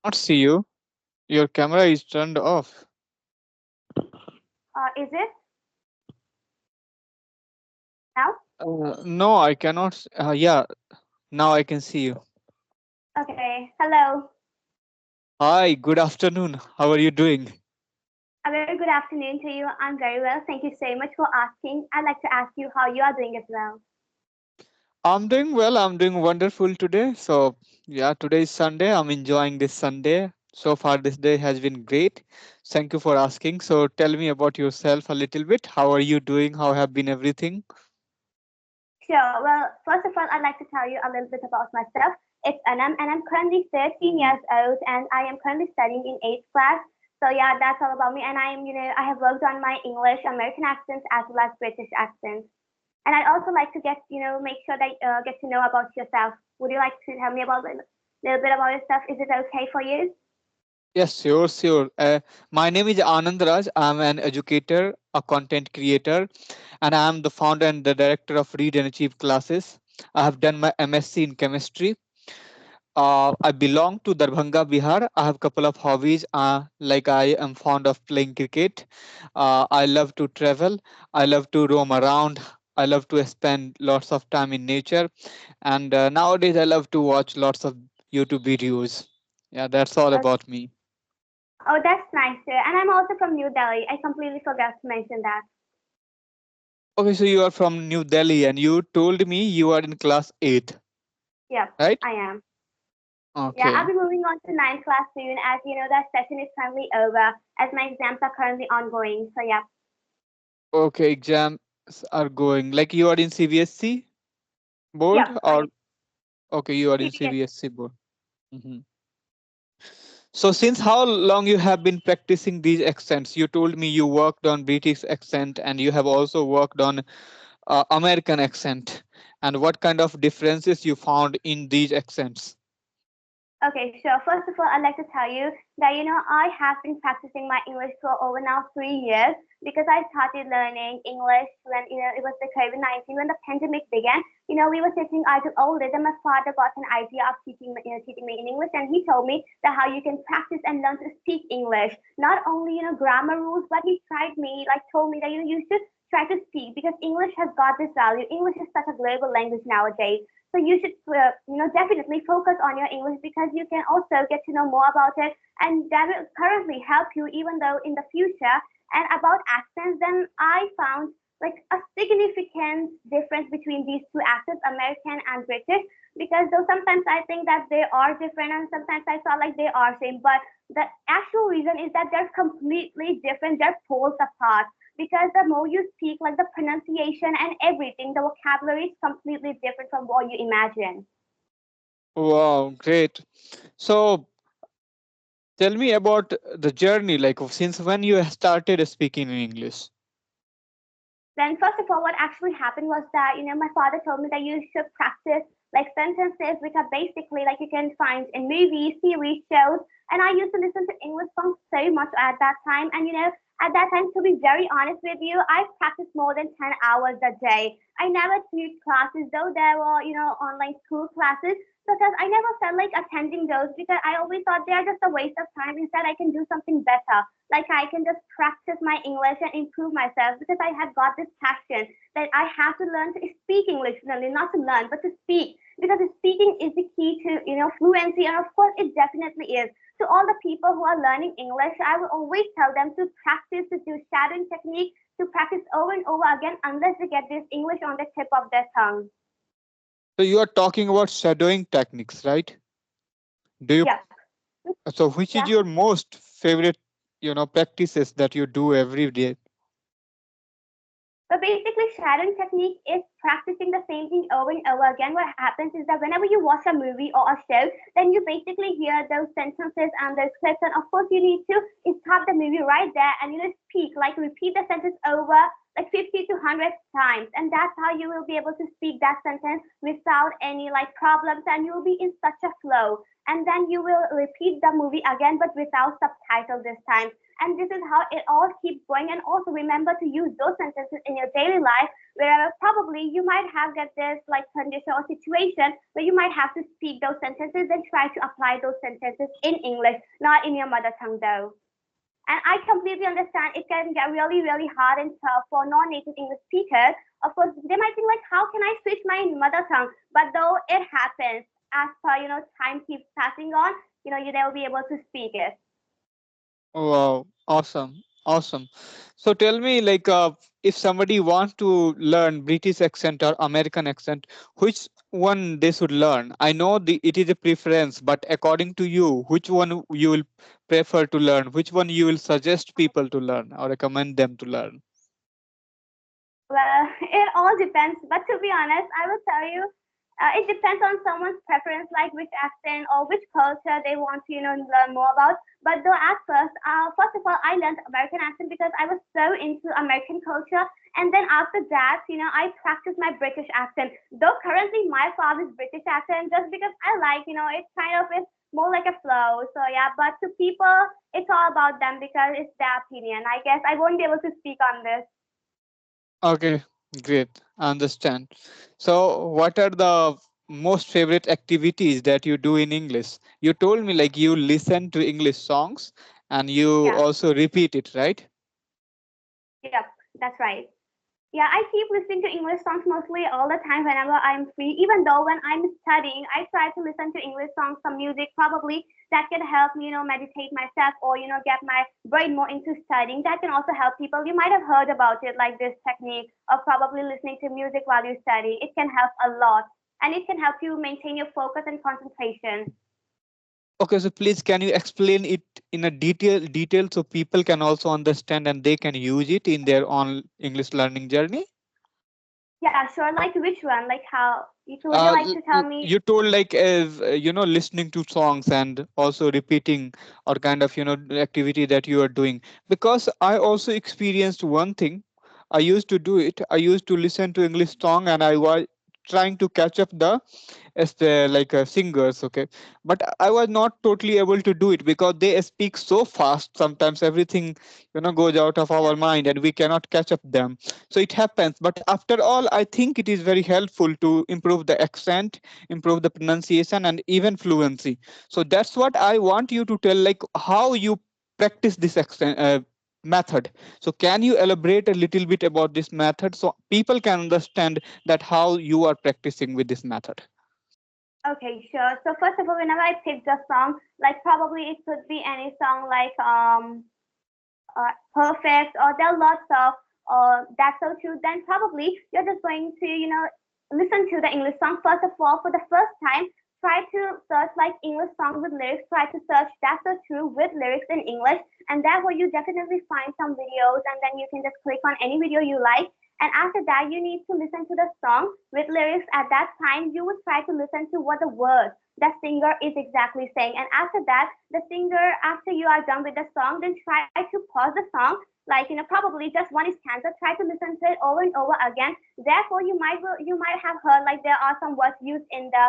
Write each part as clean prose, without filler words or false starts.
Not see you. Your camera is turned off. Is it now? No, I cannot. Yeah, now I can see you. Okay. Hello. Hi, good afternoon. How are you doing? A very good afternoon to you. I'm very well. Thank you so much for asking. I'd like to ask you how you are doing as well. I'm doing well. I'm doing wonderful today. So, yeah, today is Sunday. I'm enjoying this Sunday. So far, this day has been great. Thank you for asking. So, tell me about yourself a little bit. How are you doing? How have been everything? Sure. Well, first of all, I'd like to tell you a little bit about myself. It's Anand, and I'm currently 13 Mhm. years old, and I am currently studying in 8th class. So yeah, that's all about me. And I have worked on my English, American accents as well as British accents. And I'd also like to make sure that get to know about yourself. Would you like to tell me about a little bit about yourself? Is it okay for you? Yes, sure, sure. My name is Anand Raj. I'm an educator, a content creator, and I'm the founder and the director of Read and Achieve classes. I have done my MSc in chemistry. I belong to Darbhanga, Bihar. I have a couple of hobbies. Like I am fond of playing cricket. I love to travel. I love to roam around. I love to spend lots of time in nature. And nowadays, I love to watch lots of YouTube videos. Yeah, that's all Uh, about me. oh, that's nice. And I'm also from New Delhi. I completely forgot to mention that. Okay, so you are from New Delhi, and you told me you are in class 8, Yep, right? I am. Yeah, I'll Okay. be moving on to ninth class soon. As you know, that session is currently over as my exams are currently ongoing. So yeah, Okay, exams are going. Like you are in CBSC board, yep, or okay, you are in CBS. CBSC board. Mhm. So since how long you have been practicing these accents? You told me you worked on British accent and you have also worked on American accent. And what kind of differences you found in these accents? Okay, sure. First of all, I'd like to tell you that I have been practicing my English for over now 3 years because I started learning English when it was the COVID-19 when the pandemic began. We were sitting idle all day, and my father got an idea of teaching me in English, and he told me that how you can practice and learn to speak English. Not only grammar rules, but he tried me like told me that you should try to speak because English has got this value. English is such a global language nowadays. So you should, definitely focus on your English because you can also get to know more about it, and that will currently help you even though in the future. And about accents, then I found like a significant difference between these two accents, American and British, because though sometimes I think that they are different and sometimes I felt like they are same, but the actual reason is that they're completely different. They're poles apart because the more you speak, like the pronunciation and everything, the vocabulary is completely different from what you imagine. Wow, great. So tell me about the journey, like since when you started speaking in English. Then, first of all, what actually happened was that, my father told me that you should practice like sentences which are basically like you can find in movies, series, shows. And I used to listen to English songs so much at that time. And, at that time, to be very honest with you, I practiced more than 10 hours a day. I never took classes, though there were, online school classes, because I never felt like attending those because I always thought they are just a waste of time. Instead, I can do something better. Like I can just practice my English and improve myself because I had got this passion that I have to learn to speak English, really, not to learn, but to speak. Because speaking is the key to, fluency, and of course, it definitely is. To all the people who are learning English, I will always tell them to practice, to do shadowing technique, to practice over and over again unless they get this English on the tip of their tongue. So you are talking about shadowing techniques, right? Do you Yep. so which is Yeah. your most favorite, practices that you do every day? But basically, shadowing technique is practicing the same thing over and over again. What happens is that whenever you watch a movie or a show, then you basically hear those sentences and those clips. And of course, you need to stop the movie right there and speak, like repeat the sentence over like 50 to 100 times. And that's how you will be able to speak that sentence without any like problems, and you will be in such a flow. and then you will repeat the movie again, but without subtitle this time. And this is how it all keeps going. And also remember to use those sentences in your daily life, where probably you might have get this like condition or situation where you might have to speak those sentences and try to apply those sentences in English, not in your mother tongue though. And I completely understand it can get really, really hard and tough for non-native English speakers. Of course, they might think like, how can I switch my mother tongue? But though it happens, as per time keeps passing on, they'll be able to speak it. Wow, awesome, awesome. So tell me, like, if somebody wants to learn British accent or American accent, which one they should learn? I know it is a preference, but according to you, which one you will prefer to learn? Which one you will suggest people to learn or recommend them to learn? Well, it all depends. But to be honest, I will tell you, it depends on someone's preference, like which accent or which culture they want to, learn more about. But though at first of all, I learned American accent because I was so into American culture. And then after that, I practiced my British accent. Though currently my father's British accent, just because I like, it kind of is more like a flow. So yeah, but to people, it's all about them because it's their opinion. I guess I won't be able to speak on this. Okay, great. I understand. So, what are the most favorite activities that you do in English? You told me like you listen to English songs and you Yeah. also repeat it, right? Yep, that's right. Yeah, I keep listening to English songs mostly all the time whenever I'm free. Even though when I'm studying, I try to listen to English songs, some music probably that can help me, meditate myself or, get my brain more into studying. That can also help people. You might have heard about it, like this technique of probably listening to music while you study. It can help a lot and it can help you maintain your focus and concentration. Okay, so please can you explain it in a detail so people can also understand and they can use it in their own English learning journey? Yeah, sure. Like which one? Like how? Would you like to tell me? You told like as listening to songs and also repeating or kind of activity that you are doing, because I also experienced one thing. I used to do it. I used to listen to English song and I was trying to catch up the as the like singers, okay, but I was not totally able to do it because they speak so fast. Sometimes everything goes out of Yeah. our mind and we cannot catch up them. So it happens, but after all I think it is very helpful to improve the accent, improve the pronunciation and even fluency. So that's what I want you to tell, like how you practice this accent method. So can you elaborate a little bit about this method so people can understand that how you are practicing with this method? Okay, sure. So first of all, whenever I pick the song, like probably it could be any song like perfect, or there are lots of that's so true, then probably you're just going to listen to the English song. First of all, for the first time, try to search like English songs with lyrics. Try to search that's so true with lyrics in English, and that way you definitely find some videos, and then you can just click on any video you like. And after that, you need to listen to the song with lyrics. At that time, you would try to listen to what the words the singer is exactly saying. And after that, the singer, after you are done with the song, then try to pause the song. Like, probably just one stanza. Try to listen to it over and over again. Therefore, you might have heard like there are some words used in the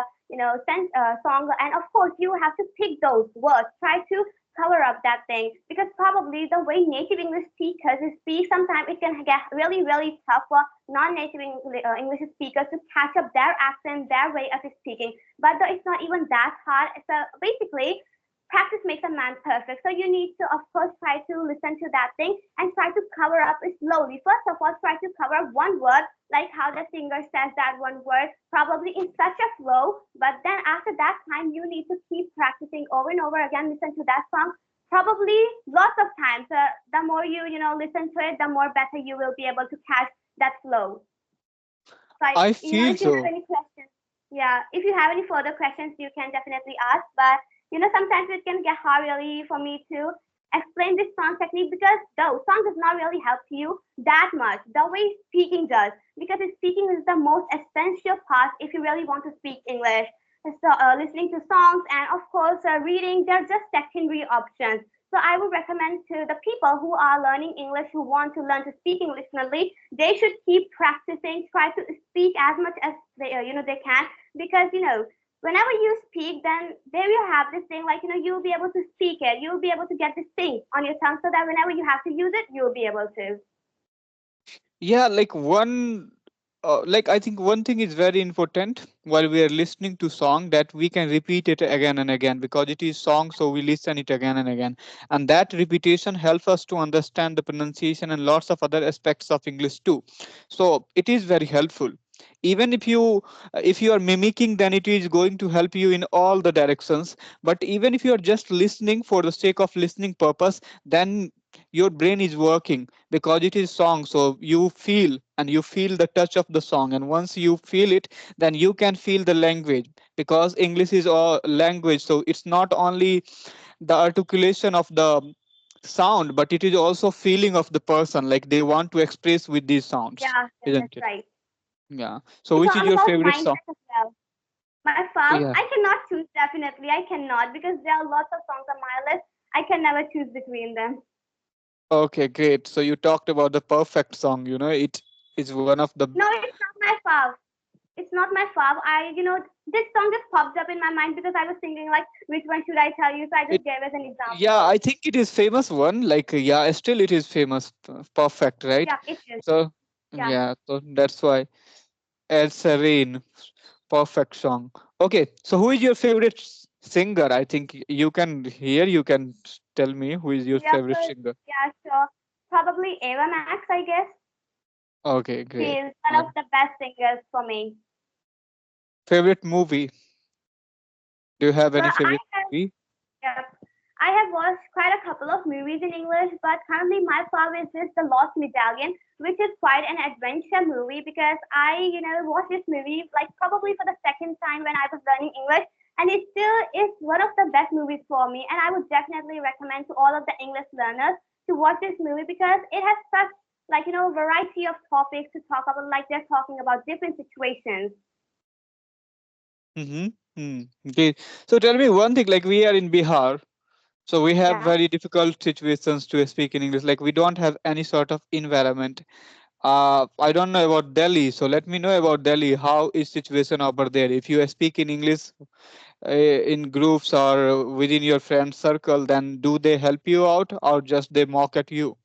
song, and of course you have to pick those words. Try to cover up that thing because probably the way native English speakers speak, sometimes it can get really, really tough for non-native English speakers to catch up their accent, their way of speaking. But though it's not even that hard. So basically, practice makes a man perfect. So you need to, of course, try to listen to that thing and try to cover up it slowly. First of all, try to cover up one word, like how the singer says that one word, probably in such a flow. But then after that time, you need to keep practicing over and over again. Listen to that song. Probably lots of times. The more you listen to it, the more better you will be able to catch that flow. So, I feel if you have so. any questions, yeah, if you have any further questions, you can definitely ask. But sometimes it can get hard really for me to explain this song technique because though song does not really help you that much, the way speaking does, because speaking is the most essential part if you really want to speak English. So listening to songs and of course reading, they're just secondary options. So I would recommend to the people who are learning English, who want to learn to speak English fluently, they should keep practicing, try to speak as much as they can, because whenever you speak, then there you have this thing like, you'll be able to speak it. You'll be able to get this thing on your tongue so that whenever you have to use it, you'll be able to. Yeah, like I think one thing is very important while we are listening to song, that we can repeat it again and again, because it is song, so we listen it again and again, and that repetition helps us to understand the pronunciation and lots of other aspects of English too. So it is very helpful. Even if you are mimicking, then it is going to help you in all the directions. But even if you are just listening for the sake of listening purpose, then your brain is working, because it is song, so you feel, and you feel the touch of the song, and once you feel it, then you can feel the language, because English is a language, so it's not only the articulation of the sound, but it is also feeling of the person, like they want to express with these sounds, Yeah, yeah, isn't that's it? right. Yeah, so It's which is all your about favorite song? mindset as well. My files, Yeah. I cannot choose, definitely. I cannot because there are lots of songs on my list. I can never choose between them. Okay, great. So you talked about the perfect song, it is one of the. No, it's not my fave. It's not my fave. This song just popped up in my mind because I was thinking like, which one should I tell you? So I It just gave as an Yeah, example. I think it is famous one. Like, yeah, still it is famous. Perfect, right? Yeah, it is. So, Yeah. yeah, so that's why it's a rain. Perfect song. Okay, so who is your favorite singer? I think you can hear. You can tell me who is your Yeah, favorite so, singer. yeah, sure. Probably Ava Max, I guess. Okay, She great. is one of And the best singers for me. favorite movie? Do you have Well, any I favorite have movie? Yep. I have watched quite a couple of movies in English, but currently my favorite is The Lost Medallion, which is quite an adventure movie because watched this movie like probably for the second time when I was learning English, and it still is one of the best movies for me. And I would definitely recommend to all of the English learners to watch this movie because it has such variety of topics to talk about. Like they're talking about different situations. Mm-hmm. Okay. So tell me one thing. Like, we are in Bihar, so we have Yeah. very difficult situations to speak in English. Like, we don't have any sort of environment. I don't know about Delhi, so let me know about Delhi. How is situation over there? If you speak in English in groups or within your friend circle, then do they help you out, or just they mock at you?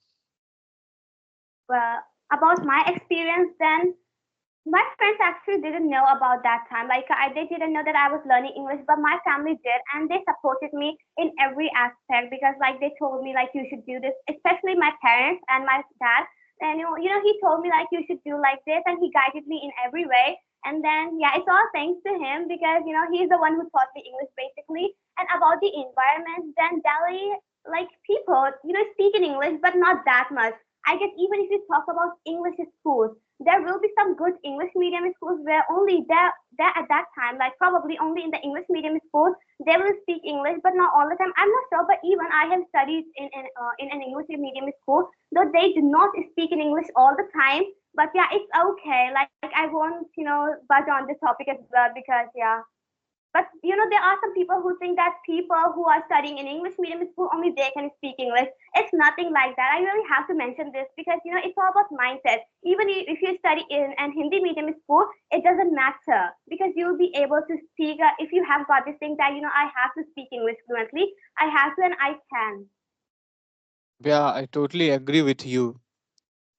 Well, about my experience then, my friends actually didn't know about that time. They didn't know that I was learning English, but my family did, and they supported me in every aspect because, like, they told me like you should do this, especially my parents and my dad. And he told me like you should do like this, and he guided me in every way. And then, yeah, it's all thanks to him because he's the one who taught me English basically. And about the environment, then Delhi, like people, speak in English, but not that much. I guess even if you talk about English schools, there will be some good English medium schools where only there at that time, like probably only in the English medium schools, they will speak English, but not all the time. I'm not sure, but even I have studied in an English medium school, though they do not speak in English all the time. But yeah, it's okay. Like I won't budge on this topic as well because yeah, but there are some people who think that people who are studying in English medium school only they can speak English. It's nothing like that. I really have to mention this because it's all about mindset. Even if you study in an Hindi medium school, it doesn't matter because you'll be able to speak. If you have got this thing that I have to speak English fluently, I have to and I can. Yeah, I totally agree with you.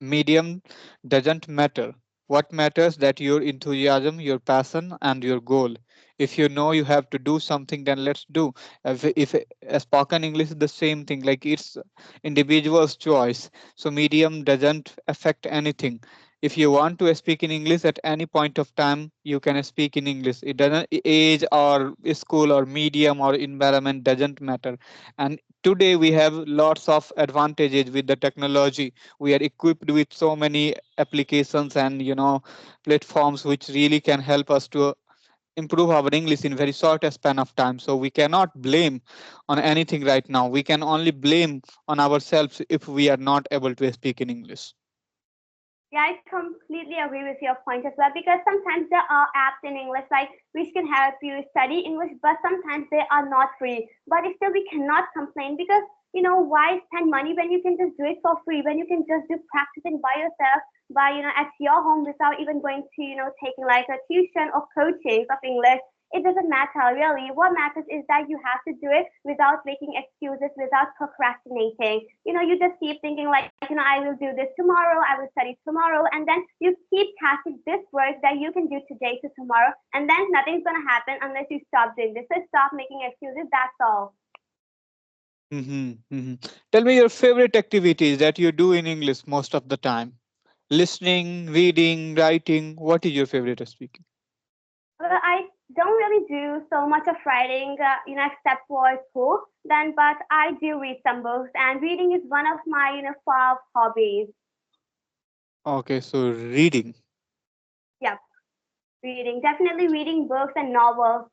Medium doesn't matter. What matters that your enthusiasm, your passion, and your goal. If you know you have to do something, then let's do. If a spoken English is the same thing, like it's individual's choice. So medium doesn't affect anything. If you want to speak in English at any point of time, you can speak in English. It doesn't age or school or medium or environment doesn't matter. And today we have lots of advantages with the technology. We are equipped with so many applications and platforms which really can help us to improve our English in very short span of time. So we cannot blame on anything right now. We can only blame on ourselves if we are not able to speak in English. Yeah, I completely agree with your point as well because sometimes there are apps in English like which can help you study English, but sometimes they are not free. But still, we cannot complain because why spend money when you can just do it for free? When you can just do practicing by yourself, by at your home without even going to taking like a tuition or coaching of English. it doesn't matter really. What matters is that you have to do it without making excuses, without procrastinating. You just keep thinking like, I will do this tomorrow, I will study tomorrow, and then you keep tasking this work that you can do today to tomorrow, and then nothing's gonna happen unless you stop doing this. So stop making excuses, that's all. Mm-hmm. Tell me your favorite activities that you do in English most of the time. Listening, reading, writing. What is your favorite of speaking? Well, I don't really do so much of writing, except for school. Then, but I do read some books, and reading is one of my, five hobbies. Okay, so reading. Yep, reading. Definitely reading books and novels.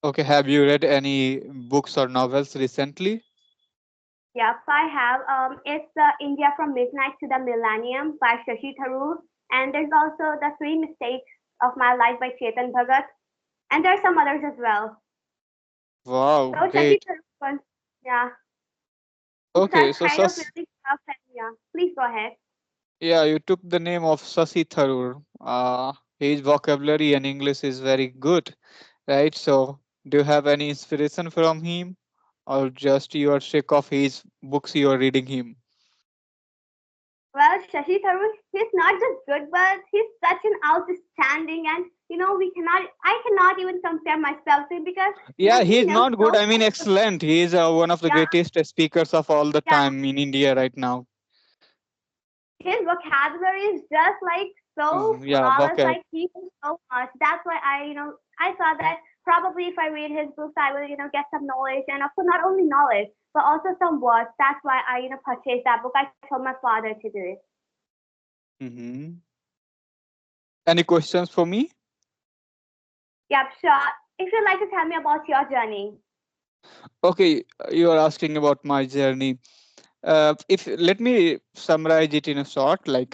Okay, have you read any books or novels recently? Yep, I have. It's India from Midnight to the Millennium by Shashi Tharoor, and there's also The Three Mistakes of My Life by Chetan Bhagat, and there are some others as well. Wow, So Shashi great. Tharoor, yeah, books are Okay, so kind of really tough, and yeah. Please go ahead. yeah, you took the name of Sasi Tharoor. His vocabulary and English is very good, right? So, do you have any inspiration from him, or just you are sick of his books you are reading him? Well, Shashi Tharoor, he's not just good, but he's such an outstanding, and I cannot even compare myself to him because Yeah, he he is knows not good. so I mean, much. excellent. He is one of the Yeah, greatest speakers of all the yeah. time in India right now. His vocabulary is just like so Yeah, flawless. vocab. Like he knows so much. That's why I thought that probably if I read his books, I will get some knowledge, and of course not only knowledge but also some words. That's why I purchased that book. I told my father to do it. Hmm. Any questions for me? Yep, sure. If you'd like to tell me about your journey. Okay, you are asking about my journey. If let me summarize it in a short, like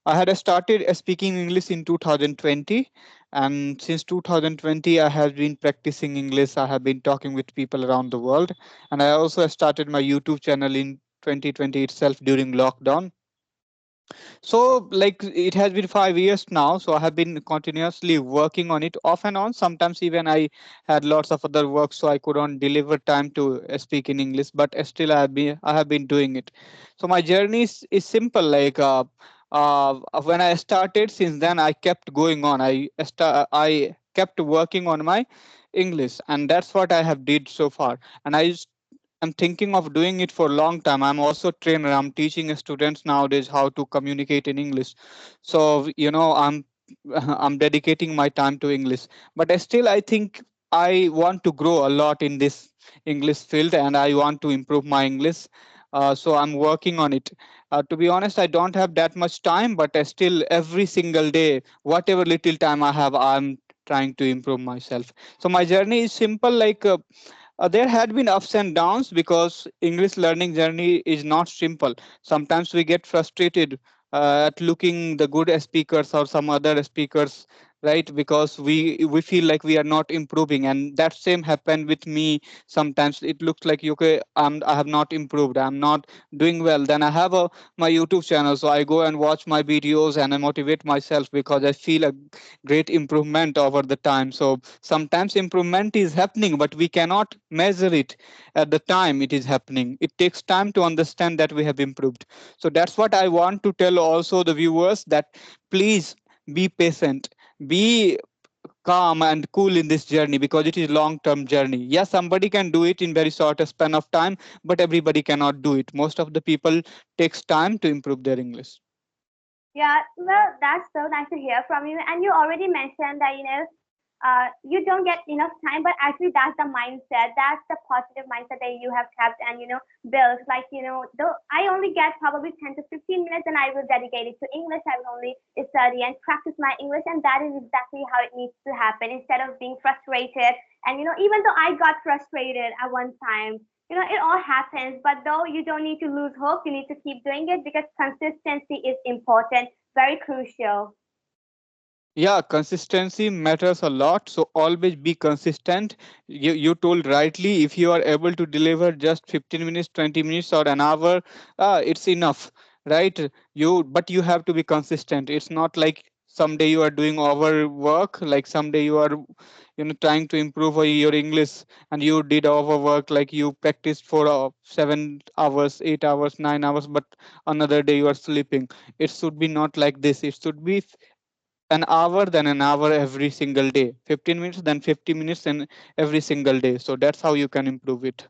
I had started speaking English in 2020, and since 2020, I have been practicing English. I have been talking with people around the world, and I also started my YouTube channel in 2020 itself during lockdown. So, like, it has been 5 years now. So, I have been continuously working on it off and on. Sometimes, even I had lots of other work, so I couldn't deliver time to speak in English. But still, I have been doing it. So, my journey is simple. Like, when I started, since then I kept going on. I kept working on my English, and that's what I have did so far. And I'm thinking of doing it for a long time. I'm also trainer. I'm teaching students nowadays how to communicate in English. So I'm dedicating my time to English. But I think I want to grow a lot in this English field, and I want to improve my English. So I'm working on it. To be honest, I don't have that much time, but still every single day, whatever little time I have, I'm trying to improve myself. So my journey is simple. Like. There had been ups and downs because English learning journey is not simple. Sometimes we get frustrated at looking the good speakers or some other speakers, right? Because we feel like we are not improving, and that same happened with me. Sometimes it looks like okay, I have not improved. I'm not doing well. Then I have my YouTube channel, so I go and watch my videos and I motivate myself because I feel a great improvement over the time. So sometimes improvement is happening, but we cannot measure it at the time it is happening. It takes time to understand that we have improved. So that's what I want to tell also the viewers, that please be patient, be calm and cool in this journey, because it is long term journey. Yes, somebody can do it in very short span of time, but everybody cannot do it. Most of the people takes time to improve their English. Yeah, well, that's so nice to hear from you. And you already mentioned that, you don't get enough time, but actually that's the mindset. That's the positive mindset that you have kept and, built. Like, though I only get probably 10 to 15 minutes and I will dedicate it to English. I will only study and practice my English. And that is exactly how it needs to happen instead of being frustrated. And, even though I got frustrated at one time, it all happens, but though you don't need to lose hope, you need to keep doing it because consistency is important, very crucial. Yeah, consistency matters a lot. So always be consistent. You told rightly, if you are able to deliver just 15 minutes, 20 minutes, or an hour, it's enough, right? But you have to be consistent. It's not like someday you are doing overwork, like someday you are trying to improve your English, and you did overwork, like you practiced for 7 hours, 8 hours, 9 hours, but another day you are sleeping. It should be not like this. It should be an hour, then an hour every single day, 15 minutes, then 50 minutes in every single day. So that's how you can improve it.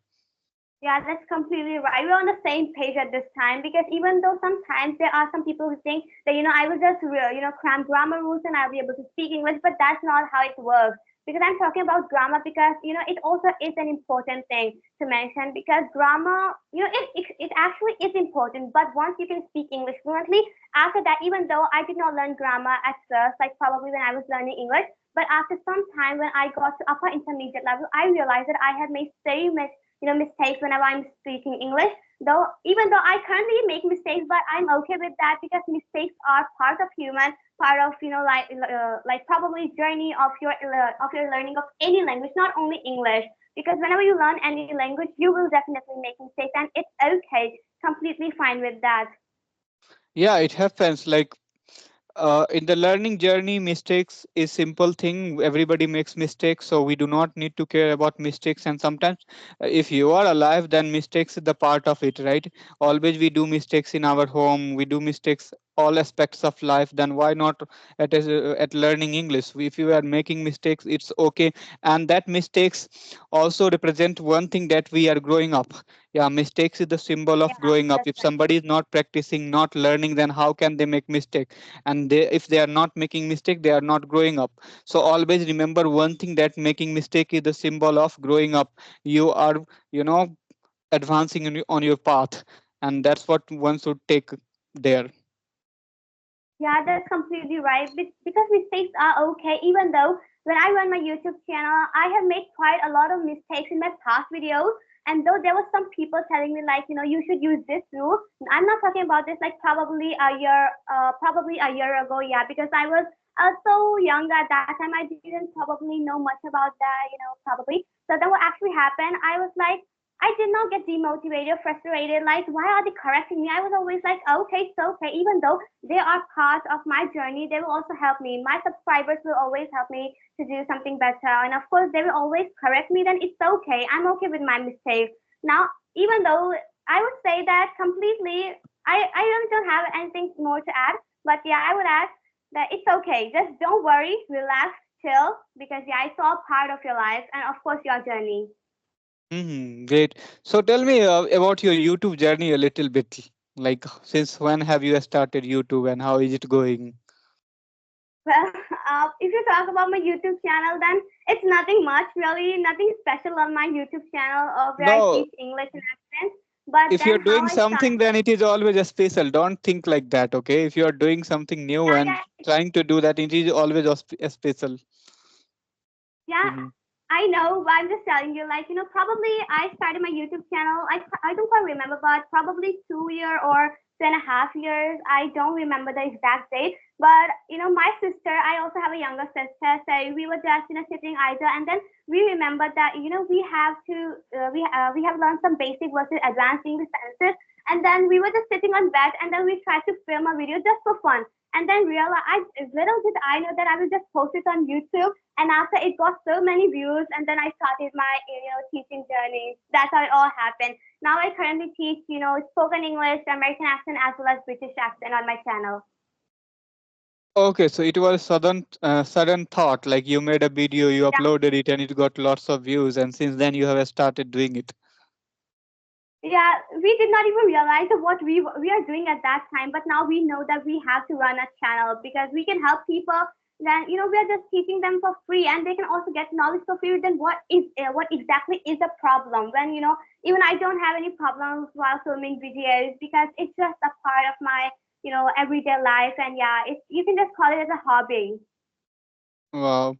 Yeah, that's completely right. We're on the same page at this time because even though sometimes there are some people who think that, I will just, cram grammar rules and I'll be able to speak English, but that's not how it works. Because I'm talking about grammar because, it also is an important thing to mention because grammar, it actually is important. But once you can speak English fluently, after that, even though I did not learn grammar at first, like probably when I was learning English, but after some time when I got to upper intermediate level, I realized that I had made so much mistakes whenever I'm speaking English. Though even though I currently make mistakes, but I'm okay with that because mistakes are part of human, part of like probably journey of your learning of any language, not only English. Because whenever you learn any language, you will definitely make mistakes, and it's okay, completely fine with that. Yeah, it happens. Like in the learning journey, mistakes is simple thing. Everybody makes mistakes, so we do not need to care about mistakes. And sometimes if you are alive, then mistakes is the part of it, right? Always we do mistakes in our home, we do mistakes all aspects of life. Then why not at learning English? If you are making mistakes, it's okay. And that mistakes also represent one thing, that we are growing up. Yeah, mistakes is the symbol of Yeah, growing up. that's If right. somebody is not practicing, not learning, then how can they make mistake? And if they are not making mistake, they are not growing up. So always remember one thing, that making mistake is the symbol of growing up. You are you know advancing on your path, and that's what one should take there. Yeah, that's completely right. Because mistakes are okay, even though when I run my YouTube channel, I have made quite a lot of mistakes in my past videos. And though there were some people telling me like, you should use this rule. I'm not talking about this like probably a year ago. Yeah, because I was so young at that time. I didn't probably know much about that, probably. So then what actually happened? I was like, I did not get demotivated, frustrated. Like, why are they correcting me? I was always like, okay, it's okay. Even though they are part of my journey, they will also help me. My subscribers will always help me to do something better. And of course, they will always correct me. Then it's okay. I'm okay with my mistakes. Now, even though I would say that completely, I really don't have anything more to add. But yeah, I would add that it's okay. Just don't worry, relax, chill, because yeah, it's all part of your life and of course your journey. Great. So tell me about your YouTube journey a little bit. Like, since when have you started YouTube, and how is it going? Well, if you talk about my YouTube channel, then it's nothing much, really, nothing special on my YouTube channel where I No, teach English and accents. But if then you're how doing I something, started, then it is always a special. Don't think like that, okay? If you are doing something new yeah, and yeah, trying to do that, it is always a special. yeah, Hmm. I know, but I'm just telling you, like, probably I started my YouTube channel. I don't quite remember, but probably 2 year or 2.5 years. I don't remember the exact date. But my sister, I also have a younger sister. So we were just sitting idle, and then we remembered that we have to we have learned some basic versus advanced English sentences, and then we were just sitting on bed, and then we tried to film a video just for fun. And then little did I know that I will just post it on YouTube, and after it got so many views, and then I started my teaching journey. That's how it all happened. Now I currently teach spoken English, American accent, as well as British accent on my channel. Okay, so it was sudden thought, like you made a video, you Yeah, uploaded it, and it got lots of views, and since then you have started doing it. yeah. We did not even realize what we are doing at that time, but now we know that we have to run a channel because we can help people. Then we are just teaching them for free, and they can also get knowledge for free. Then what exactly is the problem? When even I don't have any problems while filming videos because it's just a part of my everyday life, and yeah, you can just call it as a hobby. Wow.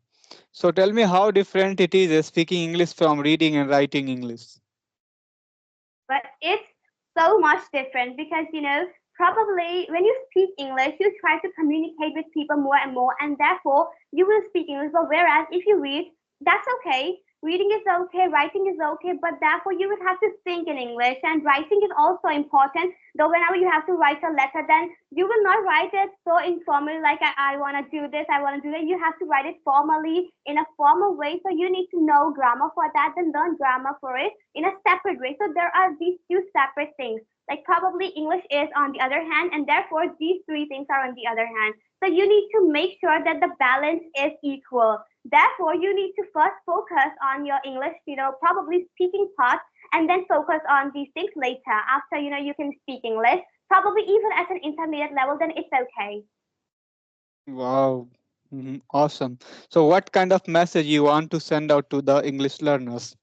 So tell me how different it is speaking English from reading and writing English. But it's so much different because probably when you speak English you try to communicate with people more and more, and therefore you will speak English. But whereas if you read, that's okay. reading is okay, writing is okay, but therefore you would have to think in English, and writing is also important. Though whenever you have to write a letter, then you will not write it so informally, like I want to do this, I want to do that. You have to write it formally in a formal way. So you need to know grammar for that, then learn grammar for it in a separate way. So there are these two separate things. Like probably English is on the other hand, and therefore these three things are on the other hand. So you need to make sure that the balance is equal. Therefore, you need to first focus on your English, probably speaking part, and then focus on these things later. After, you can speak English, probably even at an intermediate level, then it's okay. Wow. Awesome. So what kind of message you want to send out to the English learners?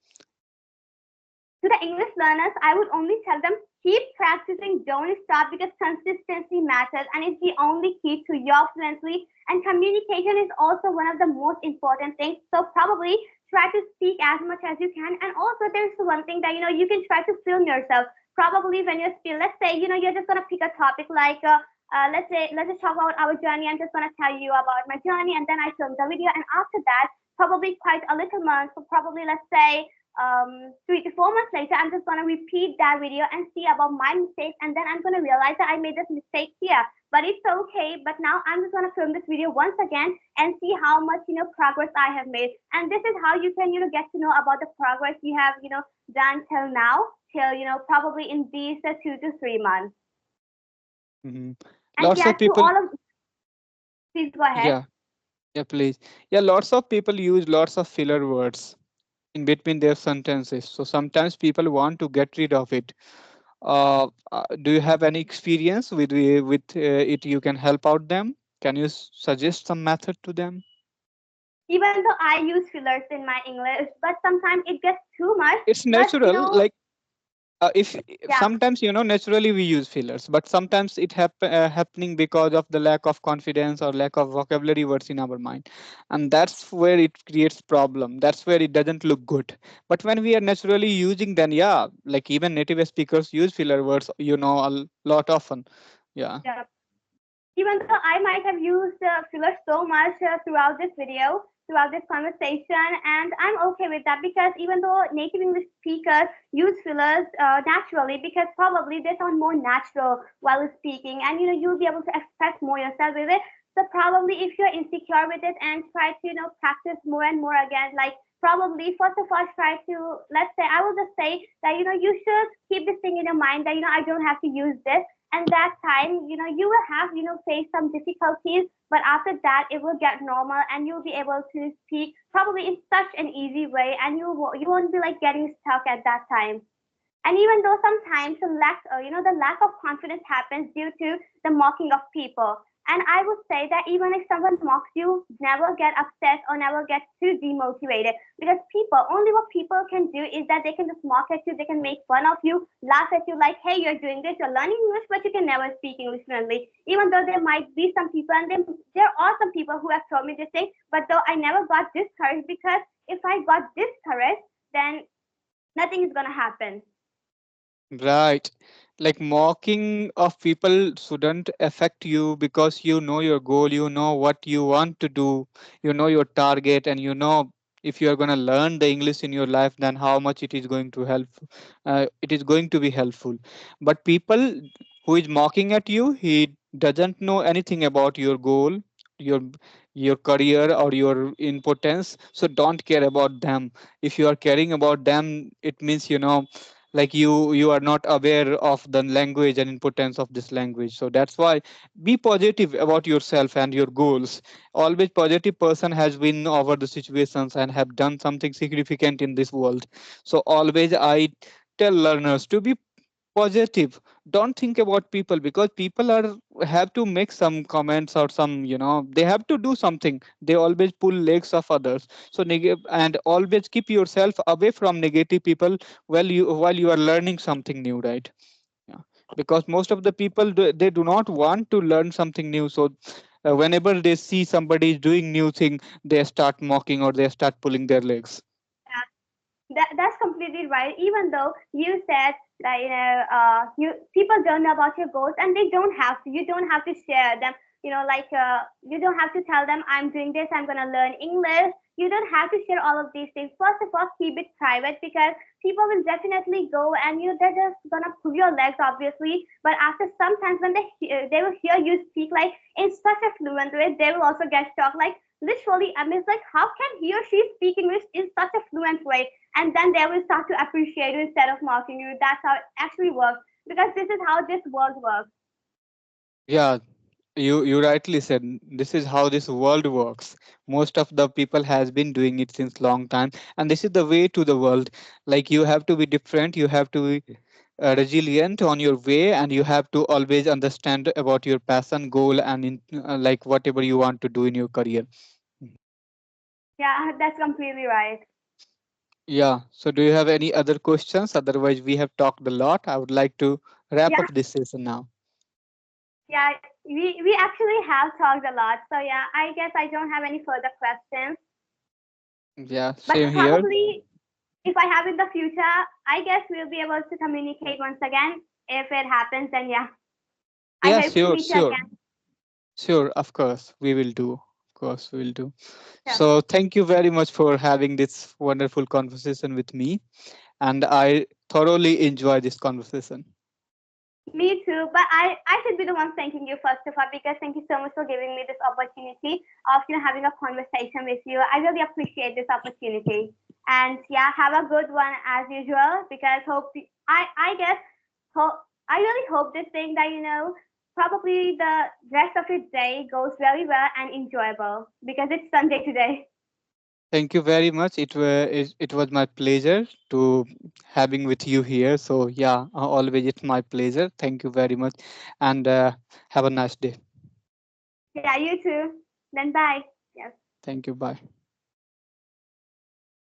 To the English learners, I would only tell them keep practicing, don't stop because consistency matters and it's the only key to your fluency. And communication is also one of the most important things. So probably try to speak as much as you can. And also there's one thing that you can try to film yourself. Probably when you're still, let's say, you're just gonna pick a topic like let's just talk about our journey. I'm just gonna tell you about my journey and then I film the video and after that, probably quite a little month, so probably let's say 3 to 4 months later, I'm just gonna repeat that video and see about my mistakes, and then I'm gonna realize that I made this mistake here. But it's okay. But now I'm just gonna film this video once again and see how much progress I have made. And this is how you can get to know about the progress you have done till now, till probably in these 2 to 3 months. hmm And Lots yeah, of to people, all of please go ahead. yeah, yeah, please. Yeah, lots of people use lots of filler words in between their sentences. So sometimes people want to get rid of it. Do you have any experience with it? You can help out them. Can you suggest some method to them? Even though I use fillers in my English, but sometimes it gets too much. It's But natural. Like if yeah, sometimes naturally we use fillers, but sometimes it happening because of the lack of confidence or lack of vocabulary words in our mind, and that's where it creates problem. That's where it doesn't look good. But when we are naturally using, then yeah, like even native speakers use filler words, a lot often. Yeah. yeah. Even though I might have used fillers so much throughout this video, throughout this conversation, and I'm okay with that because even though native English speakers use fillers naturally, because probably they sound more natural while speaking, and you'll be able to express more yourself with it. So probably if you're insecure with it and try to practice more and more again, like probably first of all try to, let's say, I will just say that you should keep this thing in your mind that I don't have to use this, and that time you will have face some difficulties, but after that it will get normal and you'll be able to speak probably in such an easy way, and you won't be like getting stuck at that time. And even though sometimes the lack of confidence happens due to the mocking of people. And I would say that even if someone mocks you, never get upset or never get too demotivated. Because only what people can do is that they can just mock at you, they can make fun of you, laugh at you like, hey, you're doing this, you're learning English, but you can never speak English fluently. Even though there might be some people, and there are some people who have told me this thing, but though I never got discouraged because if I got discouraged, then nothing is going to happen. Right. Like mocking of people shouldn't affect you because you know your goal, you know what you want to do, you know your target, and you know if you are going to learn the English in your life, then how much it is going to help. It is going to be helpful. But people who is mocking at you, he doesn't know anything about your goal, your your career or your importance. So don't care about them. If you are caring about them, it means like you are not aware of the language and importance of this language. So that's why be positive about yourself and your goals. Always positive person has been over the situations and have done something significant in this world. So always I tell learners to be positive. Don't think about people because people are have to make some comments or some they have to do something. They always pull legs of others. So and always keep yourself away from negative people while you are learning something new, right? Yeah, because most of the people they do not want to learn something new. So whenever they see somebody is doing new thing, they start mocking or they start pulling their legs. That's completely right. Even though you said that you people don't know about your goals and they don't have to. You don't have to share them. You don't have to tell them I'm doing this, I'm gonna learn English. You don't have to share all of these things. First of all, keep it private because people will definitely go and they're just gonna pull your legs, obviously. But after sometimes when they will hear you speak like in such a fluent way, they will also get shocked. Like literally, I mean, it's like how can he or she speak English in such a fluent way? And then they will start to appreciate you instead of mocking you. That's how it actually works because this is how this world works. Yeah, you rightly said, this is how this world works. Most of the people has been doing it since long time, and this is the way to the world. Like, you have to be different, you have to be resilient on your way, and you have to always understand about your passion, goal, and like whatever you want to do in your career. Yeah, that's completely right. Yeah, so do you have any other questions? Otherwise, we have talked a lot. I would like to wrap Yeah, up this session now. yeah, we actually have talked a lot. So yeah, I guess I don't have any further questions. Yeah, But same here. probably if I have in the future, I guess we'll be able to communicate once again. If it happens, then yeah, I Yeah, hope to sure, meet you sure. again. Sure, of course, we will do. Of course, we will do. Sure. So, thank you very much for having this wonderful conversation with me. And I thoroughly enjoy this conversation. Me too, but I should be the one thanking you first of all because thank you so much for giving me this opportunity of having a conversation with you. I really appreciate this opportunity. And yeah, have a good one as usual because I guess hope I really hope this thing that probably the rest of your day goes very well and enjoyable because it's Sunday today. Thank you very much. It was my pleasure to having with you here. So, yeah, always it's my pleasure. Thank you very much. And have a nice day. Yeah, you too. Then bye. Yes. Thank you. Bye.